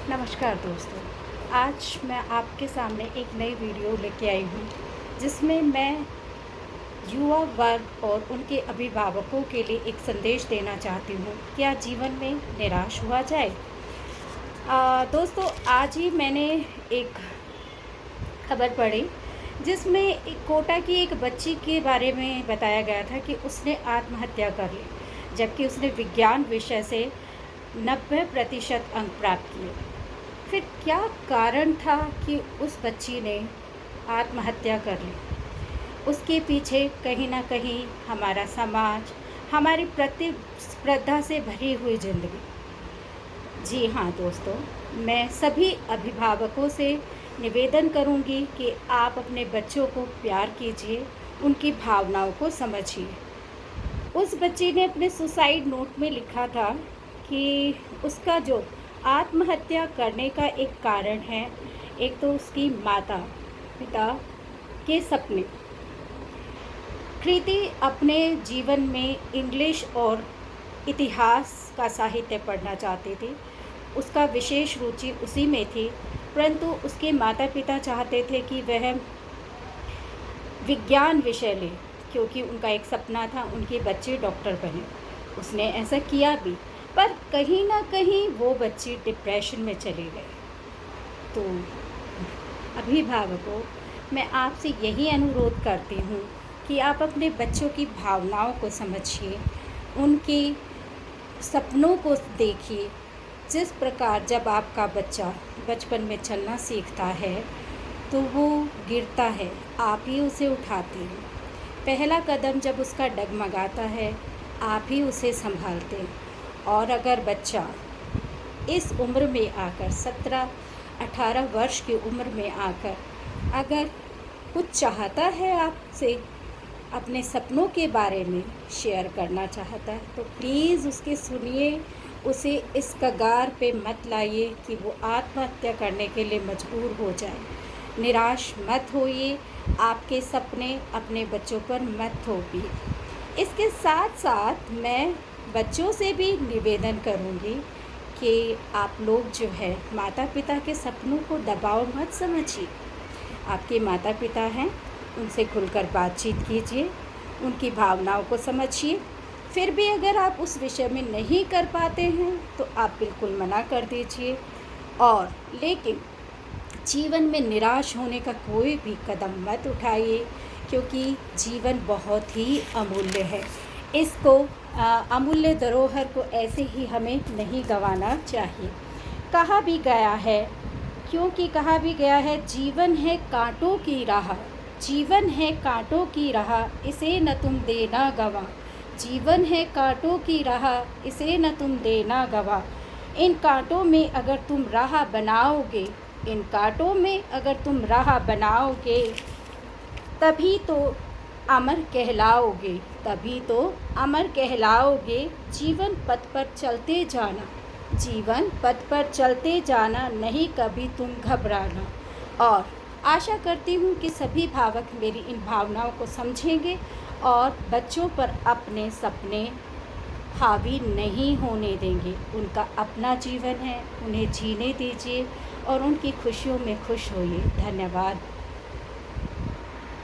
नमस्कार दोस्तों। आज मैं आपके सामने एक नई वीडियो लेके आई हूँ जिसमें मैं युवा वर्ग और उनके अभिभावकों के लिए एक संदेश देना चाहती हूँ। क्या जीवन में निराश हुआ जाए? दोस्तों, आज ही मैंने एक खबर पढ़ी जिसमें एक कोटा की एक बच्ची के बारे में बताया गया था कि उसने आत्महत्या कर ली, जबकि उसने विज्ञान विषय से 90% अंक प्राप्त किए। फिर क्या कारण था कि उस बच्ची ने आत्महत्या कर ली? उसके पीछे कहीं ना कहीं हमारा समाज, हमारी प्रतिस्पर्धा से भरी हुई ज़िंदगी। जी हाँ दोस्तों, मैं सभी अभिभावकों से निवेदन करूंगी कि आप अपने बच्चों को प्यार कीजिए, उनकी भावनाओं को समझिए। उस बच्ची ने अपने सुसाइड नोट में लिखा था कि उसका जो आत्महत्या करने का एक कारण है, एक तो उसकी माता पिता के सपने। कृति अपने जीवन में इंग्लिश और इतिहास का साहित्य पढ़ना चाहती थी। उसका विशेष रुचि उसी में थी, परंतु उसके माता पिता चाहते थे कि वह विज्ञान विषय ले, क्योंकि उनका एक सपना था उनके बच्चे डॉक्टर बने। उसने ऐसा किया भी, पर कहीं ना कहीं वो बच्चे डिप्रेशन में चले गए। तो अभिभावकों, मैं आपसे यही अनुरोध करती हूँ कि आप अपने बच्चों की भावनाओं को समझिए, उनके सपनों को देखिए। जिस प्रकार जब आपका बच्चा बचपन में चलना सीखता है तो वो गिरता है, आप ही उसे उठाते हैं। पहला कदम जब उसका डगमगाता है, आप ही उसे संभालते हैं। और अगर बच्चा इस उम्र में आकर 17-18 वर्ष की उम्र में आकर अगर कुछ चाहता है आपसे, अपने सपनों के बारे में शेयर करना चाहता है, तो प्लीज़ उसके सुनिए। उसे इस कगार पे मत लाइए कि वो आत्महत्या करने के लिए मजबूर हो जाए। निराश मत होइए, आपके सपने अपने बच्चों पर मत थोपिए। इसके साथ साथ मैं बच्चों से भी निवेदन करूँगी कि आप लोग जो है माता पिता के सपनों को दबाव मत समझिए। आपके माता पिता हैं, उनसे खुलकर बातचीत कीजिए, उनकी भावनाओं को समझिए। फिर भी अगर आप उस विषय में नहीं कर पाते हैं तो आप बिल्कुल मना कर दीजिए। और लेकिन जीवन में निराश होने का कोई भी कदम मत उठाइए, क्योंकि जीवन बहुत ही अमूल्य है। इसको अमूल्य धरोहर को ऐसे ही हमें नहीं गंवाना चाहिए। कहा भी गया है, क्योंकि कहा भी गया है, जीवन है कांटों की राह, जीवन है कांटों की राह, इसे न तुम देना गवा। जीवन है कांटों की राह, इसे न तुम देना गवा। इन कांटों में अगर तुम राह बनाओगे, इन कांटों में अगर तुम राह बनाओगे, तभी तो अमर कहलाओगे, तभी तो अमर कहलाओगे। जीवन पथ पर चलते जाना, जीवन पथ पर चलते जाना, नहीं कभी तुम घबराना। और आशा करती हूँ कि सभी भावक मेरी इन भावनाओं को समझेंगे और बच्चों पर अपने सपने हावी नहीं होने देंगे। उनका अपना जीवन है, उन्हें जीने दीजिए और उनकी खुशियों में खुश होइए। धन्यवाद।